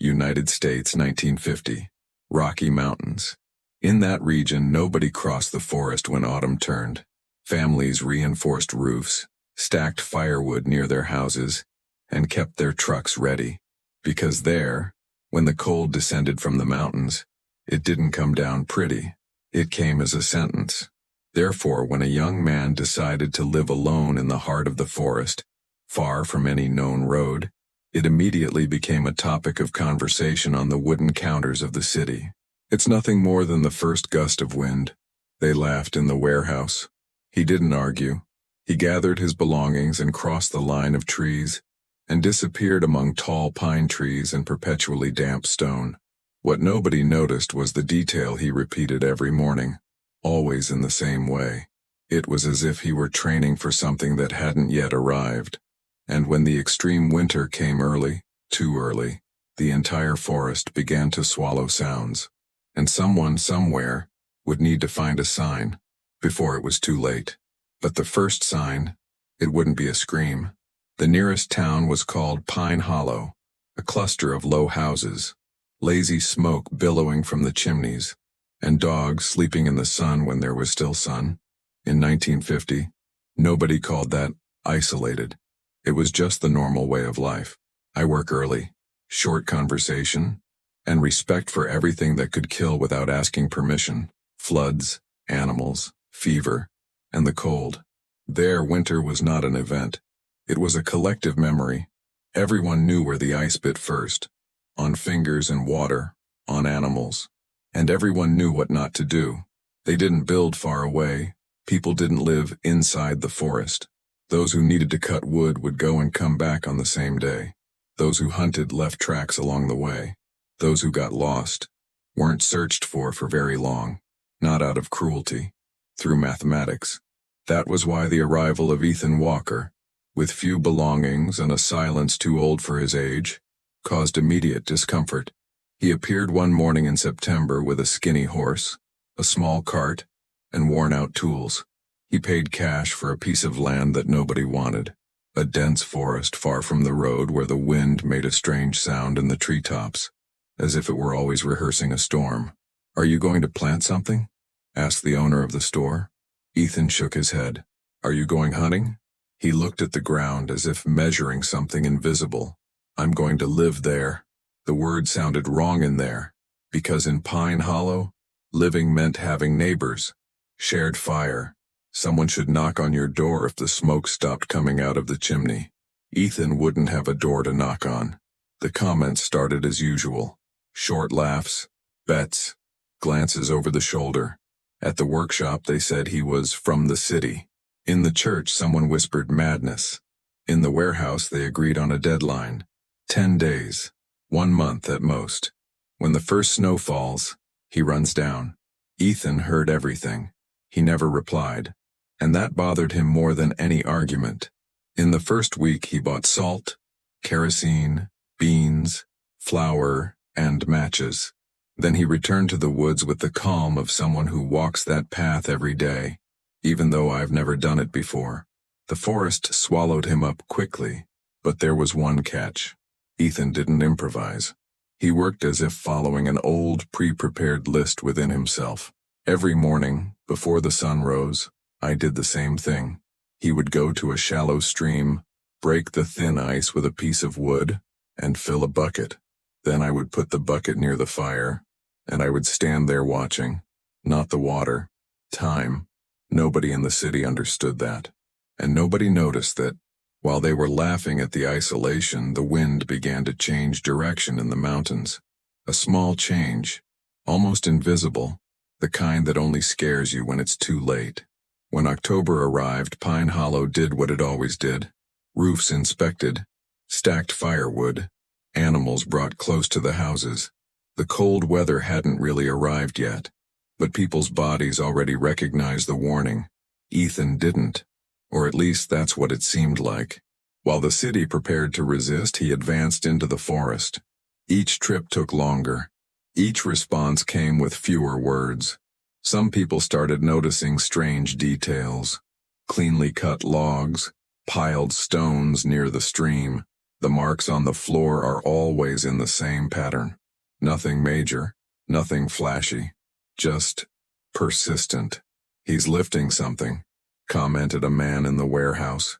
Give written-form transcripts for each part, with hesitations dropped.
United States, 1950. Rocky Mountains. In that region, nobody crossed the forest when autumn turned. Families reinforced roofs, stacked firewood near their houses, and kept their trucks ready. Because there, when the cold descended from the mountains, it didn't come down pretty. It came as a sentence. Therefore, when a young man decided to live alone in the heart of the forest, far from any known road, it immediately became a topic of conversation on the wooden counters of the city. It's nothing more than the first gust of wind. They laughed in the warehouse. He didn't argue. He gathered his belongings and crossed the line of trees, and disappeared among tall pine trees and perpetually damp stone. What nobody noticed was the detail he repeated every morning, always in the same way. It was as if he were training for something that hadn't yet arrived. And when the extreme winter came early, too early, the entire forest began to swallow sounds. And someone somewhere would need to find a sign before it was too late. But the first sign, it wouldn't be a scream. The nearest town was called Pine Hollow, a cluster of low houses, lazy smoke billowing from the chimneys, and dogs sleeping in the sun when there was still sun. In 1950, nobody called that isolated. It was just the normal way of life. I work early, short conversation, and respect for everything that could kill without asking permission. Floods, animals, fever, and the cold. There, winter was not an event. It was a collective memory. Everyone knew where the ice bit first. On fingers and water, on animals. And everyone knew what not to do. They didn't build far away. People didn't live inside the forest. Those who needed to cut wood would go and come back on the same day. Those who hunted left tracks along the way. Those who got lost weren't searched for very long, not out of cruelty, through mathematics. That was why the arrival of Ethan Walker, with few belongings and a silence too old for his age, caused immediate discomfort. He appeared one morning in September with a skinny horse, a small cart, and worn-out tools. He paid cash for a piece of land that nobody wanted, a dense forest far from the road where the wind made a strange sound in the treetops, as if it were always rehearsing a storm. "Are you going to plant something?" asked the owner of the store. Ethan shook his head. "Are you going hunting?" He looked at the ground as if measuring something invisible. "I'm going to live there." The word sounded wrong in there, because in Pine Hollow, living meant having neighbors, shared fire. Someone should knock on your door if the smoke stopped coming out of the chimney. Ethan wouldn't have a door to knock on. The comments started as usual. Short laughs, bets, glances over the shoulder. At the workshop they said he was from the city. In the church someone whispered madness. In the warehouse they agreed on a deadline. 10 days. 1 month at most. When the first snow falls, he runs down. Ethan heard everything. He never replied. And that bothered him more than any argument. In the first week he bought salt, kerosene, beans, flour, and matches. Then he returned to the woods with the calm of someone who walks that path every day, even though I've never done it before. The forest swallowed him up quickly, but there was one catch. Ethan didn't improvise. He worked as if following an old, pre-prepared list within himself. Every morning, before the sun rose, I did the same thing. He would go to a shallow stream, break the thin ice with a piece of wood, and fill a bucket. Then I would put the bucket near the fire, and I would stand there watching. Not the water. Time. Nobody in the city understood that. And nobody noticed that, while they were laughing at the isolation, the wind began to change direction in the mountains. A small change, almost invisible, the kind that only scares you when it's too late. When October arrived, Pine Hollow did what it always did. Roofs inspected, stacked firewood, animals brought close to the houses. The cold weather hadn't really arrived yet, but people's bodies already recognized the warning. Ethan didn't, or at least that's what it seemed like. While the city prepared to resist, he advanced into the forest. Each trip took longer. Each response came with fewer words. Some people started noticing strange details. Cleanly cut logs, piled stones near the stream, The marks on the floor are always in the same pattern. Nothing major, nothing flashy, just persistent. "He's lifting something," commented a man in the warehouse.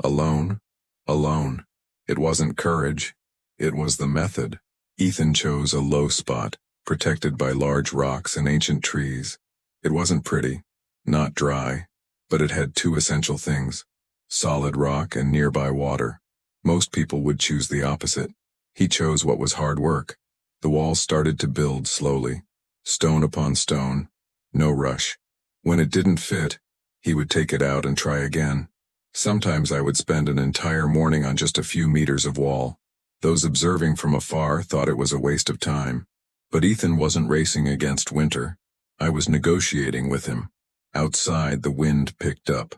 Alone? Alone. It wasn't courage. It was the method. Ethan chose a low spot, protected by large rocks and ancient trees. It wasn't pretty, not dry, but it had two essential things: solid rock and nearby water. Most people would choose the opposite. He chose what was hard work. The wall started to build slowly, stone upon stone, no rush. When it didn't fit, he would take it out and try again. Sometimes I would spend an entire morning on just a few meters of wall. Those observing from afar thought it was a waste of time. But Ethan wasn't racing against winter. I was negotiating with him. Outside, the wind picked up.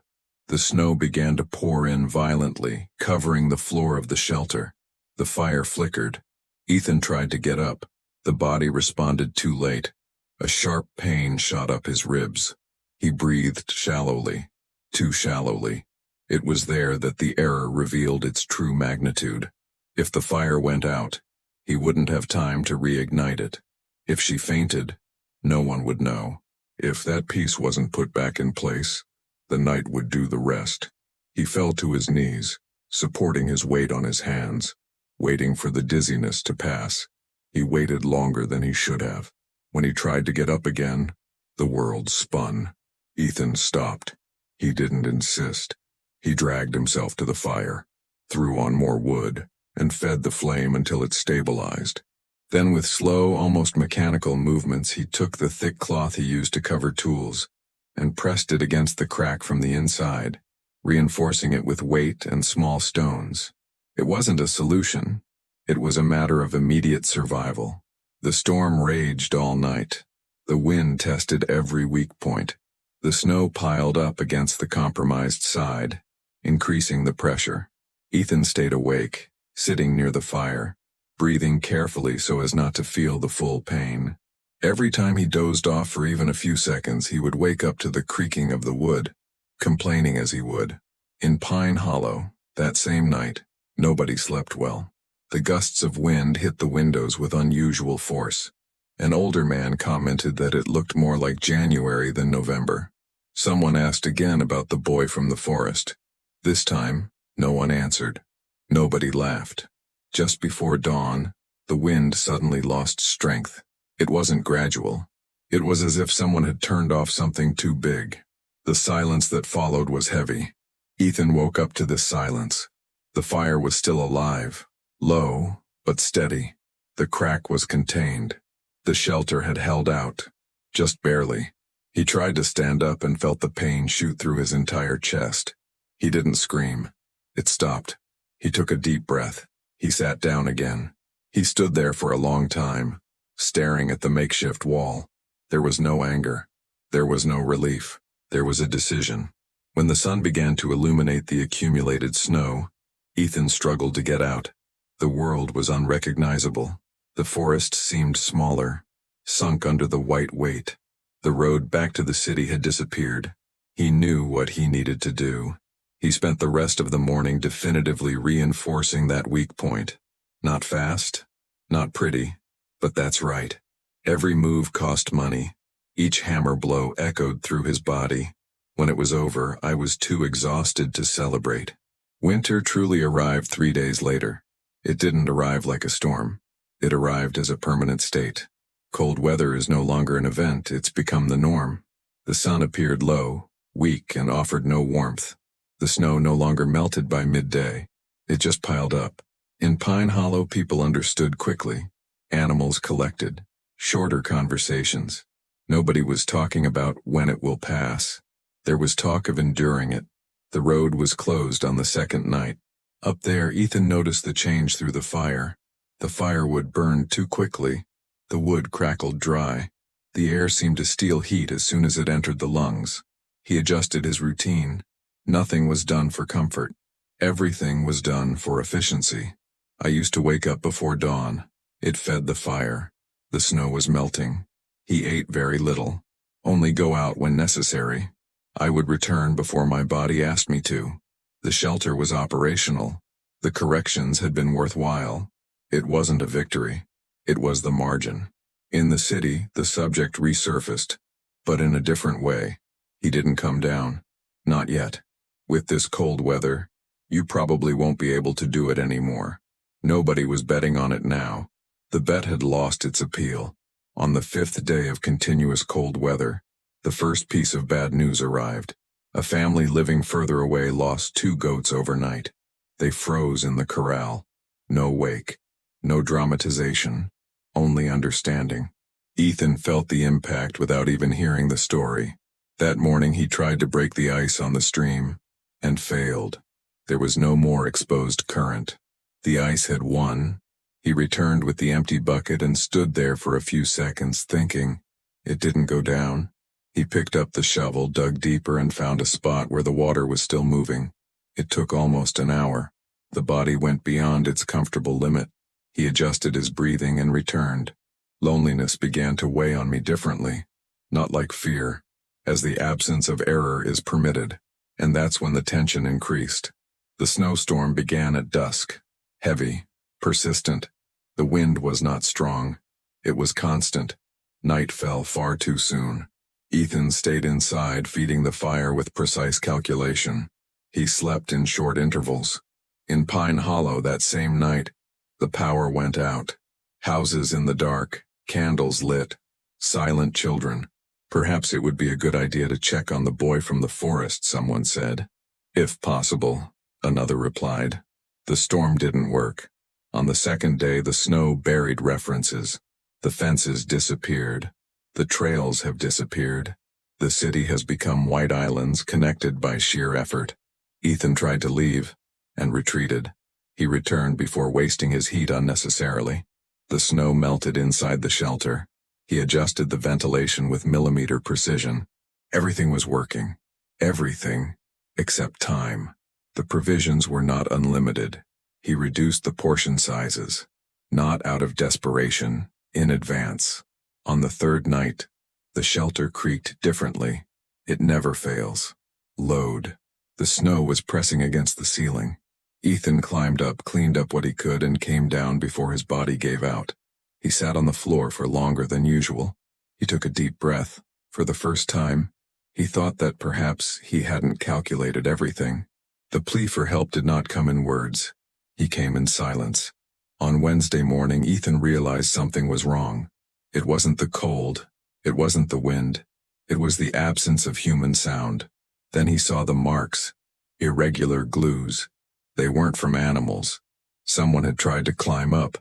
The snow began to pour in violently, covering the floor of the shelter. The fire flickered. Ethan tried to get up. The body responded too late. A sharp pain shot up his ribs. He breathed shallowly, too shallowly. It was there that the error revealed its true magnitude. If the fire went out, he wouldn't have time to reignite it. If she fainted, no one would know. If that piece wasn't put back in place, the night would do the rest. He fell to his knees, supporting his weight on his hands, waiting for the dizziness to pass. He waited longer than he should have. When he tried to get up again, the world spun. Ethan stopped. He didn't insist. He dragged himself to the fire, threw on more wood, and fed the flame until it stabilized. Then with slow, almost mechanical movements, he took the thick cloth he used to cover tools and pressed it against the crack from the inside, reinforcing it with weight and small stones. It wasn't a solution. It was a matter of immediate survival. The storm raged all night. The wind tested every weak point. The snow piled up against the compromised side, increasing the pressure. Ethan stayed awake, sitting near the fire, breathing carefully so as not to feel the full pain. Every time he dozed off for even a few seconds, he would wake up to the creaking of the wood, complaining as he would. In Pine Hollow, that same night, nobody slept well. The gusts of wind hit the windows with unusual force. An older man commented that it looked more like January than November. Someone asked again about the boy from the forest. This time, no one answered. Nobody laughed. Just before dawn, the wind suddenly lost strength. It wasn't gradual. It was as if someone had turned off something too big. The silence that followed was heavy. Ethan woke up to this silence. The fire was still alive, low, but steady. The crack was contained. The shelter had held out, just barely. He tried to stand up and felt the pain shoot through his entire chest. He didn't scream. It stopped. He took a deep breath. He sat down again. He stood there for a long time, staring at the makeshift wall. There was no anger. There was no relief. There was a decision. When the sun began to illuminate the accumulated snow, Ethan struggled to get out. The world was unrecognizable. The forest seemed smaller, sunk under the white weight. The road back to the city had disappeared. He knew what he needed to do. He spent the rest of the morning definitively reinforcing that weak point. Not fast, not pretty, but that's right. Every move cost money. Each hammer blow echoed through his body. When it was over, I was too exhausted to celebrate. Winter truly arrived 3 days later. It didn't arrive like a storm. It arrived as a permanent state. Cold weather is no longer an event, it's become the norm. The sun appeared low, weak, and offered no warmth. The snow no longer melted by midday. It just piled up. In Pine Hollow, people understood quickly. Animals collected. Shorter conversations. Nobody was talking about when it will pass. There was talk of enduring it. The road was closed on the second night. Up there, Ethan noticed the change through the fire. The firewood burned too quickly. The wood crackled dry. The air seemed to steal heat as soon as it entered the lungs. He adjusted his routine. Nothing was done for comfort. Everything was done for efficiency. I used to wake up before dawn. It fed the fire. The snow was melting. He ate very little. Only go out when necessary. I would return before my body asked me to. The shelter was operational. The corrections had been worthwhile. It wasn't a victory. It was the margin. In the city, the subject resurfaced, but in a different way. He didn't come down. Not yet. With this cold weather, you probably won't be able to do it anymore. Nobody was betting on it now. The bet had lost its appeal. On the 5th day of continuous cold weather, the first piece of bad news arrived. A family living further away lost 2 goats overnight. They froze in the corral. No wake. No dramatization. Only understanding. Ethan felt the impact without even hearing the story. That morning he tried to break the ice on the stream, and failed. There was no more exposed current. The ice had won. He returned with the empty bucket and stood there for a few seconds thinking. It didn't go down. He picked up the shovel, dug deeper, and found a spot where the water was still moving. It took almost an hour. The body went beyond its comfortable limit. He adjusted his breathing and returned. Loneliness began to weigh on me differently. Not like fear, as the absence of error is permitted. And that's when the tension increased. The snowstorm began at dusk. Heavy, persistent. The wind was not strong. It was constant. Night fell far too soon. Ethan stayed inside, feeding the fire with precise calculation. He slept in short intervals. In Pine Hollow that same night, the power went out. Houses in the dark, candles lit, silent children. Perhaps it would be a good idea to check on the boy from the forest, someone said. If possible, another replied. The storm didn't work. On the 2nd day, the snow buried references. The fences disappeared. The trails have disappeared. The city has become white islands connected by sheer effort. Ethan tried to leave, and retreated. He returned before wasting his heat unnecessarily. The snow melted inside the shelter. He adjusted the ventilation with millimeter precision. Everything was working. Everything, except time. The provisions were not unlimited. He reduced the portion sizes. Not out of desperation, in advance. On the 3rd night, the shelter creaked differently. It never fails. Load. The snow was pressing against the ceiling. Ethan climbed up, cleaned up what he could, and came down before his body gave out. He sat on the floor for longer than usual. He took a deep breath. For the first time, he thought that perhaps he hadn't calculated everything. The plea for help did not come in words. He came in silence. On Wednesday morning, Ethan realized something was wrong. It wasn't the cold. It wasn't the wind. It was the absence of human sound. Then he saw the marks. Irregular glues. They weren't from animals. Someone had tried to climb up,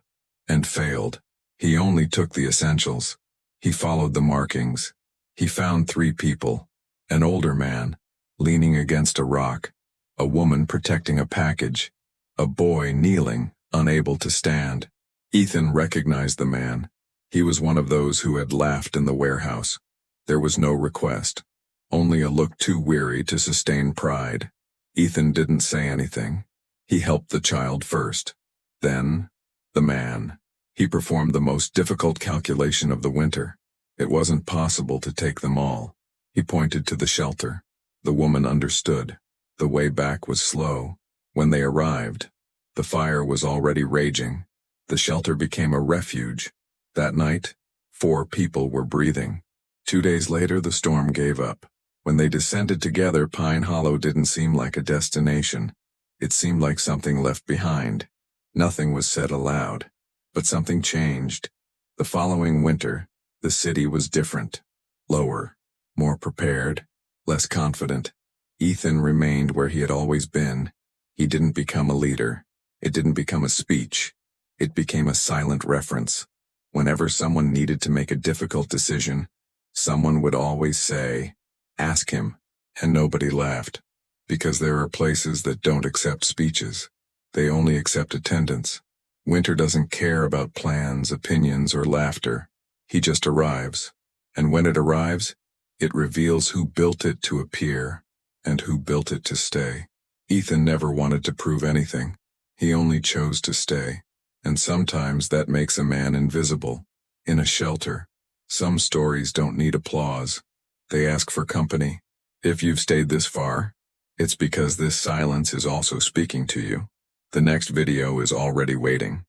and failed. He only took the essentials. He followed the markings. He found 3 people. An older man, leaning against a rock. A woman protecting a package. A boy kneeling, unable to stand. Ethan recognized the man. He was one of those who had laughed in the warehouse. There was no request. Only a look too weary to sustain pride. Ethan didn't say anything. He helped the child first. Then, the man. He performed the most difficult calculation of the winter. It wasn't possible to take them all. He pointed to the shelter. The woman understood. The way back was slow. When they arrived, the fire was already raging. The shelter became a refuge. That night, 4 people were breathing. 2 days later, the storm gave up. When they descended together, Pine Hollow didn't seem like a destination. It seemed like something left behind. Nothing was said aloud. But something changed. The following winter, the city was different. Lower, more prepared, less confident. Ethan remained where he had always been. He didn't become a leader. It didn't become a speech. It became a silent reference. Whenever someone needed to make a difficult decision, someone would always say, "Ask him," and nobody laughed. Because there are places that don't accept speeches. They only accept attendance. Winter doesn't care about plans, opinions, or laughter. He just arrives. And when it arrives, it reveals who built it to appear, and who built it to stay. Ethan never wanted to prove anything. He only chose to stay. And sometimes that makes a man invisible. In a shelter. Some stories don't need applause. They ask for company. If you've stayed this far, it's because this silence is also speaking to you. The next video is already waiting.